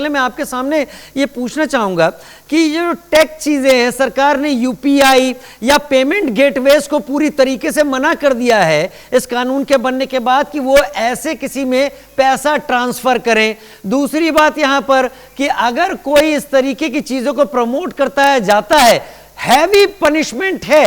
मैं आपके सामने ये पूछना चाहूंगा कि ये जो टेक चीजें हैं, सरकार ने यूपीआई या पेमेंट गेटवेज को पूरी तरीके से मना कर दिया है इस कानून के बनने के बाद कि वो ऐसे किसी में पैसा ट्रांसफर करें। दूसरी बात यहां पर कि अगर कोई इस तरीके की चीजों को प्रमोट करता है जाता है, हैवी पनिशमेंट है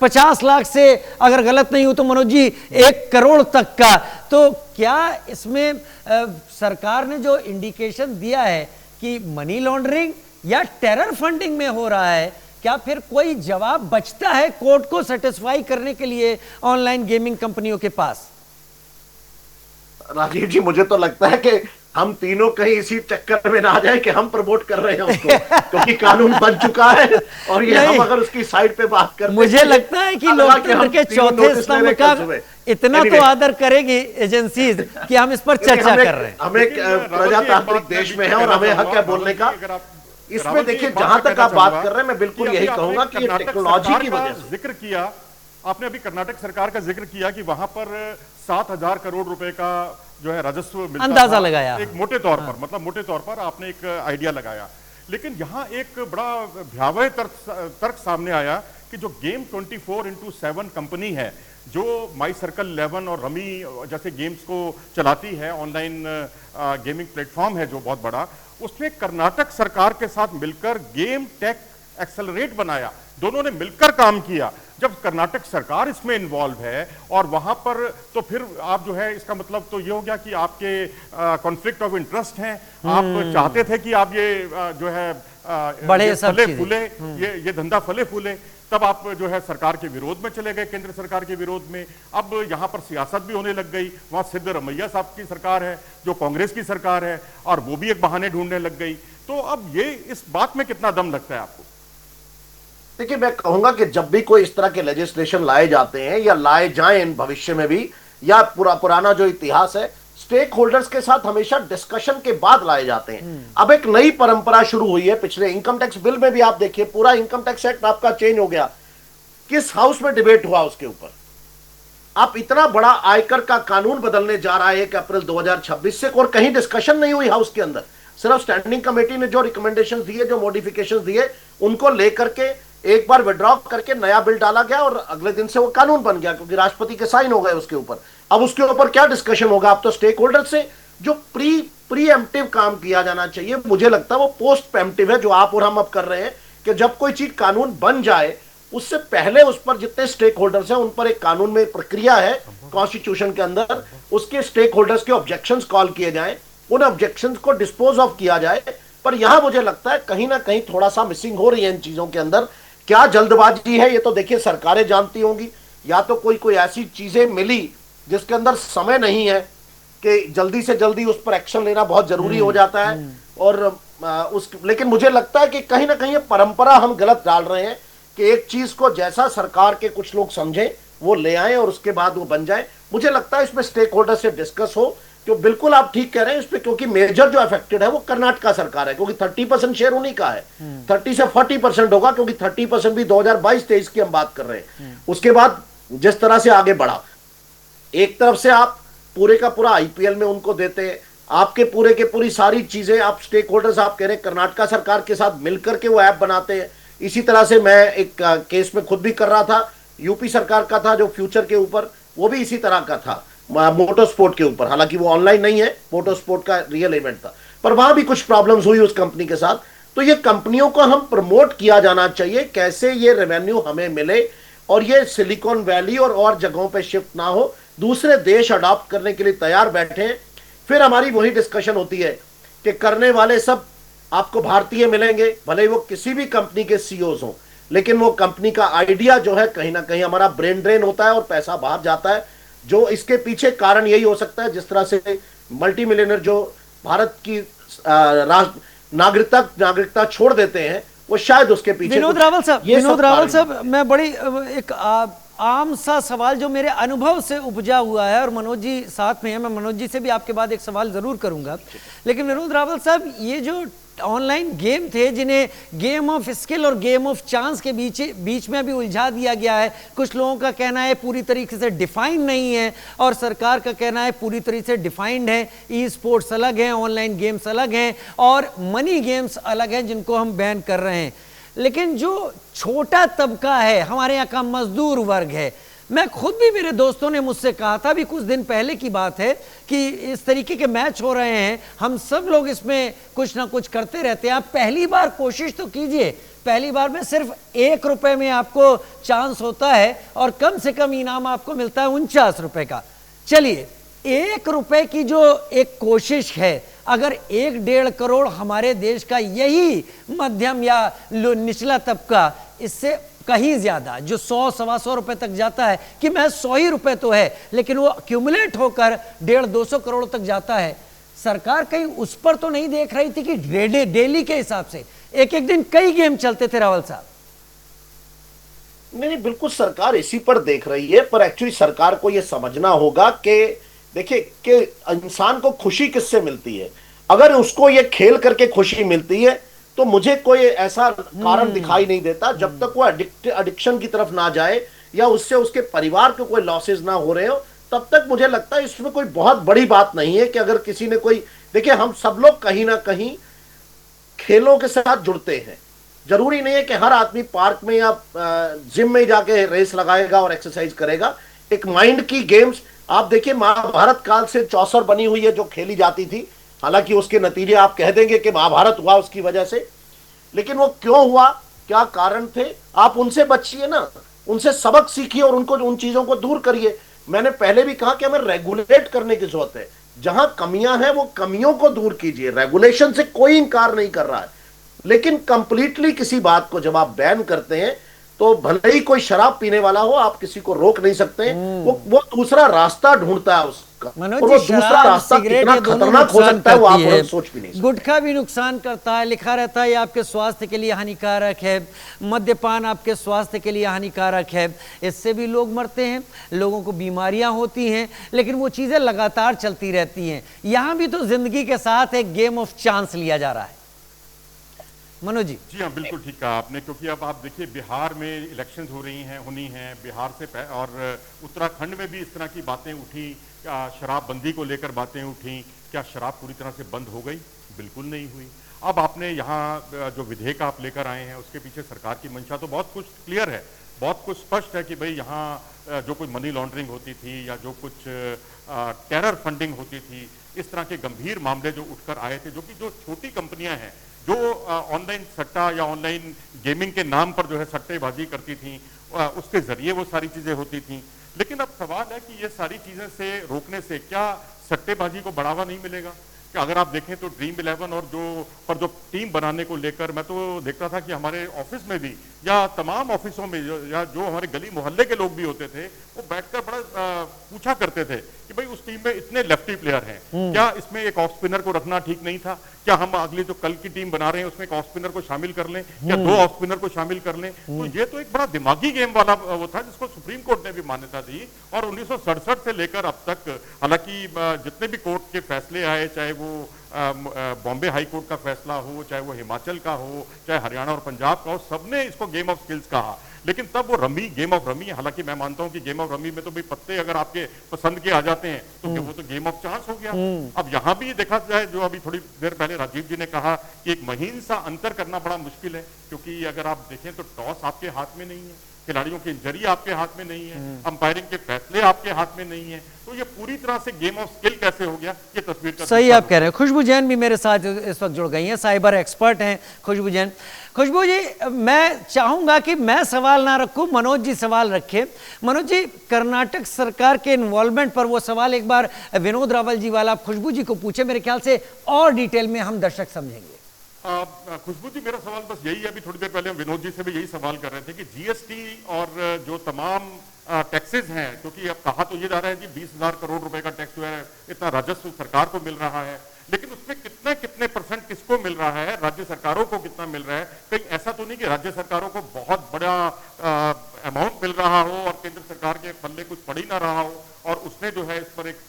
50 लाख से, अगर गलत नहीं हो तो मनोज जी 1 करोड़ तक का। तो क्या इसमें सरकार ने जो इंडिकेशन दिया है कि मनी लॉन्ड्रिंग या टेरर फंडिंग में हो रहा है, क्या फिर कोई जवाब बचता है कोर्ट को सेटिस्फाई करने के लिए ऑनलाइन गेमिंग कंपनियों के पास? राजीव जी, मुझे तो लगता है कि हम तीनों कहीं इसी चक्कर में ना आ जाए कि हम प्रमोट कर रहे हैं उसको, क्योंकि कानून बन चुका है और ये हम अगर उसकी साइड पे बात करते हैं, मुझे लगता है कि लोकतंत्र के चौथे स्तंभ का इतना तो आदर करेगी एजेंसीज कि हम इस पर चर्चा कर रहे हैं। हम एक प्रजातांत्रिक देश में है और हमें हक है बोलने का। इसमें देखिए, जहां तक आप बात कर रहे हैं, मैं बिल्कुल यही कहूंगा कि ये टेक्नोलॉजी की वजह से। जिक्र किया आपने, अभी कर्नाटक सरकार का जिक्र किया कि वहां पर 7,000 करोड़ रुपए का जो है राजस्व मिलता, अंदाजा लगाया एक मोटे तौर पर, मतलब मोटे तौर पर आपने एक आइडिया लगाया। लेकिन यहां एक बड़ा भयावह तर्क सामने आया कि जो गेम 24x7 कंपनी है, जो माई सर्कल 11 और रमी जैसे गेम्स को चलाती है, ऑनलाइन गेमिंग प्लेटफॉर्म है जो बहुत बड़ा, उसने कर्नाटक सरकार के साथ मिलकर गेम टेक एक्सेलरेट बनाया। दोनों ने मिलकर काम किया। जब कर्नाटक सरकार इसमें इन्वॉल्व है और वहां पर, तो फिर आप जो है, इसका मतलब तो ये हो गया कि आपके कॉन्फ्लिक्ट ऑफ इंटरेस्ट हैं। आप चाहते थे कि आप ये जो है बड़े फले फूले, ये धंधा फले फूले, तब आप जो है सरकार के विरोध में चले गए, केंद्र सरकार के विरोध में। अब यहां पर सियासत भी होने लग गई। वहां सिद्धरमैया साहब की सरकार है, जो कांग्रेस की सरकार है, और वो भी एक बहाने ढूंढने लग गई। तो अब ये इस बात में कितना दम लगता है आपको? देखिए, मैं कहूंगा कि जब भी कोई इस तरह के लेजिस्लेशन लाए जाते हैं या लाए जाएं भविष्य में भी, या पुराना जो इतिहास है, स्टेक होल्डर्स के साथ हमेशा डिस्कशन के बाद लाए जाते हैं। अब एक नई परंपरा शुरू हुई है। पिछले इनकम टैक्स बिल में भी आप देखिए, पूरा इनकम टैक्स एक्ट आपका चेंज हो गया। किस हाउस में डिबेट हुआ उसके ऊपर? आप इतना बड़ा आयकर का कानून बदलने जा रहा है 1 अप्रैल 2026 से, और कहीं डिस्कशन नहीं हुई हाउस के अंदर। सिर्फ स्टैंडिंग कमेटी ने जो रिकमेंडेशन दिए, जो मॉडिफिकेशन दिए, उनको लेकर के एक बार विड्रॉ करके नया बिल डाला गया और अगले दिन से वो कानून बन गया, क्योंकि राष्ट्रपति के साइन हो गए उसके ऊपर। अब उसके ऊपर क्या डिस्कशन होगा? अब तो स्टेक होल्डर से जो प्रीएम्प्टिव काम किया जाना चाहिए, मुझे लगता है वो पोस्ट प्रेम्प्टिव है, जो आप और हम अब कर रहे हैं कि जब कोई चीज कानून बन जाए उससे पहले उस पर जितने स्टेक होल्डर्स हैं उन पर एक कानून में प्रक्रिया है कॉन्स्टिट्यूशन के अंदर, उसके स्टेक होल्डर्स के ऑब्जेक्शंस कॉल किए जाएं, उन ऑब्जेक्शंस को डिस्पोज ऑफ किया जाए। पर यहां मुझे लगता है कहीं ना कहीं थोड़ा सा मिसिंग हो रही है इन चीजों के अंदर। क्या जल्दबाजी है, ये तो देखिए सरकारें जानती होंगी, या तो कोई ऐसी चीजें मिली जिसके अंदर समय नहीं है कि जल्दी से जल्दी उस पर एक्शन लेना बहुत जरूरी हो जाता है। और लेकिन मुझे लगता है कि कहीं ना कहीं ये परंपरा हम गलत डाल रहे हैं कि एक चीज को जैसा सरकार के कुछ लोग समझें वो ले आए और उसके बाद वो बन जाए। मुझे लगता है इसमें स्टेक होल्डर से डिस्कस हो, क्यों बिल्कुल आप ठीक कह रहे हैं इस पे, क्योंकि मेजर जो अफेक्टेड है वो कर्नाटक सरकार है, क्योंकि 30% शेयर उन्हीं का है। 30 से 40% होगा, क्योंकि 30% भी 2022-23 की हम बात कर रहे हैं। उसके बाद जिस तरह से आगे बढ़ा, एक तरफ से आप पूरे का पूरा आईपीएल में उनको देते हैं, आपके पूरे के पूरी सारी चीजें आप स्टेक होल्डर्स आप कह रहे हैं कर्नाटक सरकार के साथ मिलकर के वो ऐप बनाते हैं। इसी तरह से मैं एक केस में खुद भी कर रहा था, यूपी सरकार का था जो फ्यूचर के ऊपर, वो भी इसी तरह का था, मोटर स्पोर्ट के ऊपर। हालांकि वो ऑनलाइन नहीं है, मोटर स्पोर्ट का रियल इवेंट था, पर वहां भी कुछ प्रॉब्लम्स हुई उस कंपनी के साथ। तो ये कंपनियों को हम प्रमोट किया जाना चाहिए, कैसे ये रेवेन्यू हमें मिले और ये सिलिकॉन वैली और जगहों पे शिफ्ट ना हो, दूसरे देश अडॉप्ट करने के लिए तैयार बैठे हैं। फिर हमारी वही डिस्कशन होती है कि करने वाले सब आपको भारतीय मिलेंगे, भले वो किसी भी कंपनी के सीईओज हो, लेकिन वो कंपनी का आइडिया जो है कहीं ना कहीं हमारा ब्रेन ड्रेन होता है और पैसा बाहर जाता है। जो इसके पीछे कारण यही हो सकता है, जिस तरह से मल्टी मिलियनर जो भारत की नागरिकता छोड़ देते हैं, वो शायद उसके पीछे विनोद रावल साहब, मैं बड़ी एक आम सा सवाल जो मेरे अनुभव से उपजा हुआ है, और मनोज जी साथ में है, मैं मनोज जी से भी आपके बाद एक सवाल जरूर करूंगा, लेकिन विनोद रावल साहब, ये जो ऑनलाइन गेम थे जिन्हें गेम ऑफ स्किल और गेम ऑफ चांस के बीच में भी उलझा दिया गया है, कुछ लोगों का कहना है पूरी तरीके से डिफाइंड नहीं है, और सरकार का कहना है पूरी तरीके से डिफाइंड है। ई स्पोर्ट्स अलग हैं, ऑनलाइन गेम्स अलग हैं, और मनी गेम्स अलग हैं जिनको हम बैन कर रहे हैं। लेकिन जो छोटा तबका है, हमारे यहाँ का मजदूर वर्ग है, मैं खुद भी, मेरे दोस्तों ने मुझसे कहा था, भी कुछ दिन पहले की बात है, कि इस तरीके के मैच हो रहे हैं, हम सब लोग इसमें कुछ ना कुछ करते रहते हैं, आप पहली बार कोशिश तो कीजिए। पहली बार में सिर्फ ₹1 में आपको चांस होता है, और कम से कम इनाम आपको मिलता है ₹49 का। चलिए, ₹1 की जो एक कोशिश है, अगर 1-1.5 करोड़ हमारे देश का यही मध्यम या निचला तबका, इससे कहीं ज्यादा जो 100-125 रुपए तक जाता है, कि मैं 100 ही रुपए तो है, लेकिन वो एक्यूमुलेट होकर 150-200 करोड़ तक जाता है, सरकार कहीं उस पर तो नहीं देख रही थी कि डेली के हिसाब से एक एक दिन कई गेम चलते थे? रावल साहब, नहीं, बिल्कुल सरकार इसी पर देख रही है, पर एक्चुअली सरकार को यह समझना होगा कि देखिए कि इंसान को खुशी किससे मिलती है। अगर उसको ये खेल करके खुशी मिलती है तो मुझे कोई ऐसा कारण दिखाई नहीं देता, जब तक वो एडिक्शन की तरफ ना जाए या उससे उसके परिवार को कोई लॉसेस ना हो रहे हो, तब तक मुझे लगता है इसमें कोई बहुत बड़ी बात नहीं है। कि अगर किसी ने कोई, देखिए हम सब लोग कहीं ना कहीं खेलों के साथ जुड़ते हैं, जरूरी नहीं है कि हर आदमी पार्क में या जिम में जाके रेस लगाएगा और एक्सरसाइज करेगा। एक माइंड की गेम्स, आप देखिए महाभारत काल से चौसर बनी हुई है जो खेली जाती थी, हालांकि उसके नतीजे आप कह देंगे कि महाभारत हुआ उसकी वजह से, लेकिन वो क्यों हुआ, क्या कारण थे, आप उनसे बचिए ना, उनसे सबक सीखिए और उनको उन चीजों को दूर करिए। मैंने पहले भी कहा कि हमें रेगुलेट करने की जरूरत है, जहां कमियां हैं वो कमियों को दूर कीजिए। रेगुलेशन से कोई इंकार नहीं कर रहा है, लेकिन कंप्लीटली किसी बात को जब आप बैन करते हैं तो भले ही कोई शराब पीने वाला हो, आप किसी को रोक नहीं सकते। वो दूसरा रास्ता ढूंढता है उसका, मनोज और वो जी, दूसरा शराब, रास्ता सिगरेट कितना ये दोनों खतरनाक हो नुकसान सकता है वो आप करती है, सोच भी नहीं सकते। गुटखा भी नुकसान करता है, लिखा रहता है ये आपके स्वास्थ्य के लिए हानिकारक है, मद्यपान आपके स्वास्थ्य के लिए हानिकारक है, इससे भी लोग मरते हैं, लोगों को बीमारियां होती हैं, लेकिन वो चीजें लगातार चलती रहती हैं। यहां भी तो जिंदगी के साथ एक गेम ऑफ चांस लिया जा रहा है। मनोज जी। जी हाँ, बिल्कुल ठीक कहा आपने, क्योंकि अब आप देखिए बिहार में इलेक्शंस होनी हैं, बिहार से और उत्तराखंड में भी इस तरह की बातें उठी, शराबबंदी को लेकर बातें उठी, क्या शराब पूरी तरह से बंद हो गई? बिल्कुल नहीं हुई। अब आपने यहाँ जो विधेयक आप लेकर आए हैं उसके पीछे सरकार की मंशा तो बहुत कुछ क्लियर है, बहुत कुछ स्पष्ट है कि भाई यहाँ जो कोई मनी लॉन्ड्रिंग होती थी या जो कुछ टेरर फंडिंग होती थी, इस तरह के गंभीर मामले जो उठकर आए थे, जो छोटी कंपनियां हैं जो ऑनलाइन सट्टा या ऑनलाइन गेमिंग के नाम पर जो है सट्टेबाजी करती थी, उसके जरिए वो सारी चीजें होती थी। लेकिन अब सवाल है कि ये सारी चीजें से रोकने से क्या सट्टेबाजी को बढ़ावा नहीं मिलेगा? कि अगर आप देखें तो ड्रीम 11 और जो टीम बनाने को लेकर मैं तो देखता था कि हमारे ऑफिस में भी या तमाम ऑफिसों में जो हमारे गली मोहल्ले के लोग भी होते थे, वो बैठकर बड़ा पूछा करते थे कि भाई उस टीम में इतने लेफ्टी प्लेयर हैं, क्या इसमें एक ऑफ स्पिनर को रखना ठीक नहीं था? क्या हम अगली जो कल की टीम बना रहे हैं उसमें एक ऑफ स्पिनर को शामिल कर लें, या 2 ऑफ स्पिनर को शामिल कर लें? तो ये तो एक बड़ा दिमागी गेम वाला वो था जिसको सुप्रीम कोर्ट ने भी मान्यता दी, और 1967 से लेकर अब तक, हालांकि जितने भी कोर्ट के फैसले आए, चाहे वो बॉम्बे हाई कोर्ट का फैसला हो, चाहे वो हिमाचल का हो, चाहे हरियाणा और पंजाब का हो, सबने इसको गेम ऑफ स्किल्स कहा। लेकिन तब वो रमी गेम ऑफ रमी, हालांकि मैं मानता हूं कि गेम ऑफ रमी में तो भाई पत्ते अगर आपके पसंद के आ जाते हैं तो वो तो गेम ऑफ चांस हो गया। अब यहां भी देखा जाए, जो अभी थोड़ी देर पहले राजीव जी ने कहा कि एक महीन सा अंतर करना बड़ा मुश्किल है, क्योंकि अगर आप देखें तो टॉस आपके हाथ में नहीं है, खिलाड़ियों की इंजरी आपके हाथ में नहीं है, अंपायरिंग के फैसले आपके हाथ में नहीं है, तो ये पूरी तरह से गेम ऑफ स्किल कैसे हो गया, ये तस्वीर का सही आप कह रहे हैं। खुशबू जैन भी मेरे साथ इस वक्त जुड़ गई हैं, साइबर एक्सपर्ट हैं खुशबू जैन। खुशबू जी, मैं चाहूंगा कि मैं सवाल ना रखूं, मनोज जी सवाल रखें। मनोज जी, कर्नाटक सरकार के इन्वॉल्वमेंट पर वो सवाल एक बार विनोद रावल जी वाला खुशबू जी को पूछे, मेरे ख्याल से और डिटेल में हम दर्शक समझेंगे। खुशबू जी, मेरा सवाल बस यही है, अभी थोड़ी देर पहले हम विनोद जी से भी यही सवाल कर रहे थे कि जीएसटी और जो तमाम टैक्सेस हैं, क्योंकि अब कहा तो ये जा रहा है कि 20,000 करोड़ रुपए का टैक्स जो है इतना राजस्व सरकार को मिल रहा है, लेकिन उसमें कितने कितने परसेंट किसको मिल रहा है, राज्य सरकारों को कितना मिल रहा है? कहीं ऐसा तो नहीं कि राज्य सरकारों को बहुत बड़ा अमाउंट मिल रहा हो और केंद्र सरकार के पल्ले कुछ पड़ ही ना रहा हो और उसने जो है इस पर एक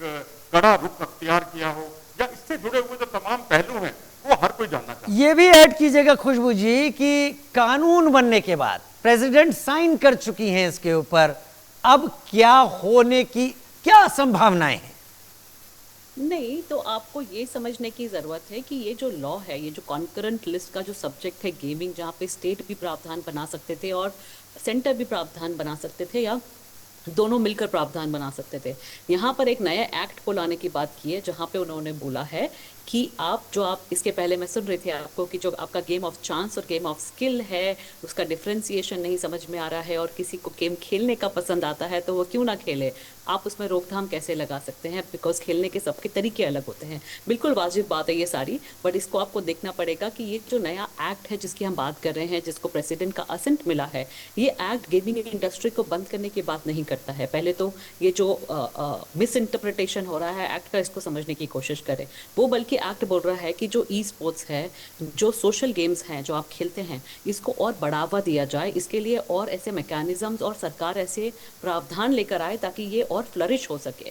कड़ा रुख अख्तियार किया हो, या इससे जुड़े हुए जो तमाम पहलू हैं वो हर कोई जानना चाहता है। ये भी ऐड कीजिएगा खुशबू जी कि कानून बनने के बाद प्रेसिडेंट साइन कर चुकी हैं इसके ऊपर, अब क्या होने की क्या संभावनाएं हैं? नहीं, तो आपको ये समझने की ज़रूरत है कि ये जो लॉ है, ये जो कॉन्करेंट लिस्ट का जो सब्जेक्ट है गेमिंग, जहाँ पे स्टेट भी प्रावधान बना सकते थे और सेंटर भी प्रावधान बना सकते थे या दोनों मिलकर प्रावधान बना सकते थे, यहाँ पर एक नया एक्ट को लाने की बात की है जहाँ पे उन्होंने बोला है कि आप इसके पहले मैं सुन रही थी आपको कि जो आपका गेम ऑफ चांस और गेम ऑफ स्किल है उसका डिफ्रेंसिएशन नहीं समझ में आ रहा है और किसी को गेम खेलने का पसंद आता है तो वो क्यों ना खेले, आप उसमें रोकथाम कैसे लगा सकते हैं? बिकॉज खेलने के सबके तरीके अलग होते हैं। बिल्कुल वाजिब बात है ये सारी, बट इसको आपको देखना पड़ेगा कि ये जो नया एक्ट है जिसकी हम बात कर रहे हैं, जिसको प्रेसिडेंट का असेंट मिला है, ये एक्ट गेमिंग इंडस्ट्री को बंद करने की बात नहीं करता है। पहले तो ये जो मिस इंटरप्रिटेशन हो रहा है एक्ट का, इसको समझने की कोशिश करें। वो बल्कि एक्ट बोल रहा है कि जो ई स्पोर्ट्स है, जो सोशल गेम्स हैं जो आप खेलते हैं, इसको और बढ़ावा दिया जाए, इसके लिए और ऐसे मैकेनिज्म्स और सरकार ऐसे प्रावधान लेकर आए ताकि ये और फ्लरिश हो सके।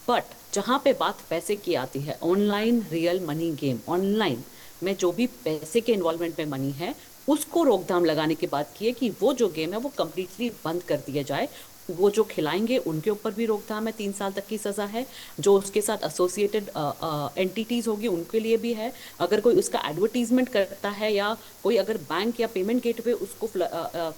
बट जहाँ पे बात पैसे की आती है, online real money game, online में जो भी पैसे के इन्वॉल्वमेंट में मनी है उसको रोकथाम लगाने की बात की है कि वो जो गेम है वो कम्प्लीटली बंद कर दिया जाए। वो जो खिलाएंगे उनके ऊपर भी रोकथाम है, 3 साल तक की सज़ा है। जो उसके साथ एसोसिएटेड एंटिटीज़ होगी उनके लिए भी है। अगर कोई उसका एडवर्टीजमेंट करता है या कोई अगर बैंक या पेमेंट गेटवे उसको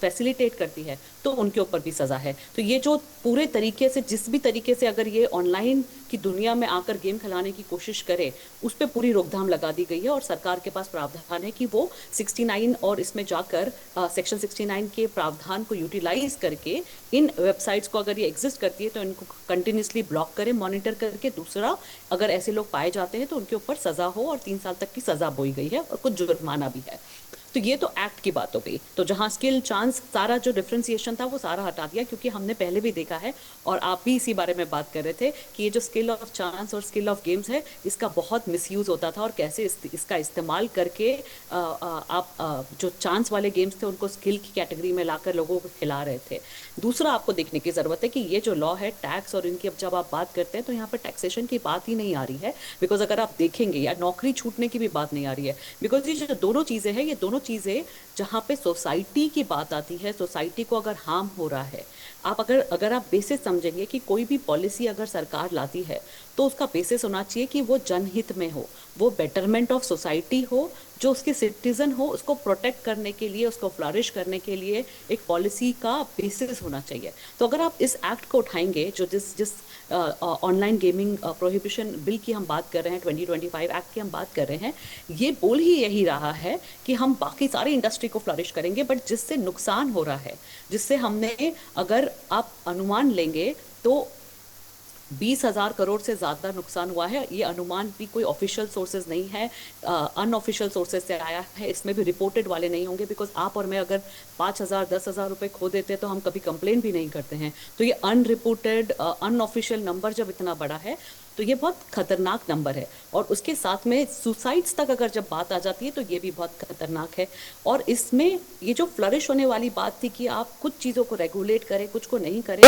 फैसिलिटेट करती है तो उनके ऊपर भी सज़ा है। तो ये जो पूरे तरीके से, जिस भी तरीके से अगर ये ऑनलाइन की दुनिया में आकर गेम खिलाने की कोशिश करे, उस पर पूरी रोकथाम लगा दी गई है और सरकार के पास प्रावधान है कि वो 69 और इसमें जाकर सेक्शन 69 के प्रावधान को यूटिलाइज करके इन वेबसाइट्स को, अगर ये एग्जिस्ट करती है तो इनको कंटिन्यूसली ब्लॉक करें, मॉनिटर करके। दूसरा, अगर ऐसे लोग पाए जाते हैं तो उनके ऊपर सज़ा हो और 3 साल तक की सज़ा बोई गई है और कुछ जुर्माना भी है। तो ये तो एक्ट की बात हो गई। तो जहाँ स्किल चांस सारा जो डिफ्रेंसिएशन था वो सारा हटा दिया, क्योंकि हमने पहले भी देखा है और आप भी इसी बारे में बात कर रहे थे कि ये जो स्किल ऑफ चांस और स्किल ऑफ गेम्स है इसका बहुत मिसयूज़ होता था और कैसे इसका इस्तेमाल करके आप जो चांस वाले गेम्स थे उनको स्किल की कैटेगरी में लाकर लोगों को खिला रहे थे। दूसरा, आपको देखने की ज़रूरत है कि ये जो लॉ है टैक्स और इनकी, अब जब आप बात करते हैं तो यहाँ पर टैक्सेशन की बात ही नहीं आ रही है। बिकॉज अगर आप देखेंगे, या नौकरी छूटने की भी बात नहीं आ रही है। बिकॉज ये जो दोनों चीज़ें हैं, ये दोनों चीज़ें जहाँ पे सोसाइटी की बात आती है, सोसाइटी को अगर हार्म हो रहा है, आप अगर आप बेसिस समझेंगे कि कोई भी पॉलिसी अगर सरकार लाती है तो उसका बेसिस होना चाहिए कि वो जनहित में हो, वो बेटरमेंट ऑफ सोसाइटी हो, जो उसके सिटीजन हो उसको प्रोटेक्ट करने के लिए, उसको फ्लरिश करने के लिए एक पॉलिसी का बेसिस होना चाहिए। तो अगर आप इस एक्ट को उठाएंगे, जो जिस ऑनलाइन गेमिंग प्रोहिबिशन बिल की हम बात कर रहे हैं, 2025 एक्ट की हम बात कर रहे हैं, ये बोल ही यही रहा है कि हम बाकी सारी इंडस्ट्री को फ्लरिश करेंगे, बट जिससे नुकसान हो रहा है, जिससे हमने, अगर आप अनुमान लेंगे तो 20,000 करोड़ से ज़्यादा नुकसान हुआ है। ये अनुमान भी कोई ऑफिशियल सोर्सेज नहीं है, अनऑफिशियल सोर्सेज से आया है। इसमें भी रिपोर्टेड वाले नहीं होंगे, बिकॉज आप और मैं अगर 5,000 10,000 रुपये खो देते तो हम कभी कंप्लेन भी नहीं करते हैं। तो ये अनरिपोर्टेड अनऑफिशियल नंबर जब इतना बड़ा है तो ये बहुत खतरनाक नंबर है। और उसके साथ में सुसाइड्स तक अगर जब बात आ जाती है तो ये भी बहुत खतरनाक है। और इसमें ये जो फ्लरिश होने वाली बात थी कि आप कुछ चीज़ों को रेगुलेट करें, कुछ को नहीं करें,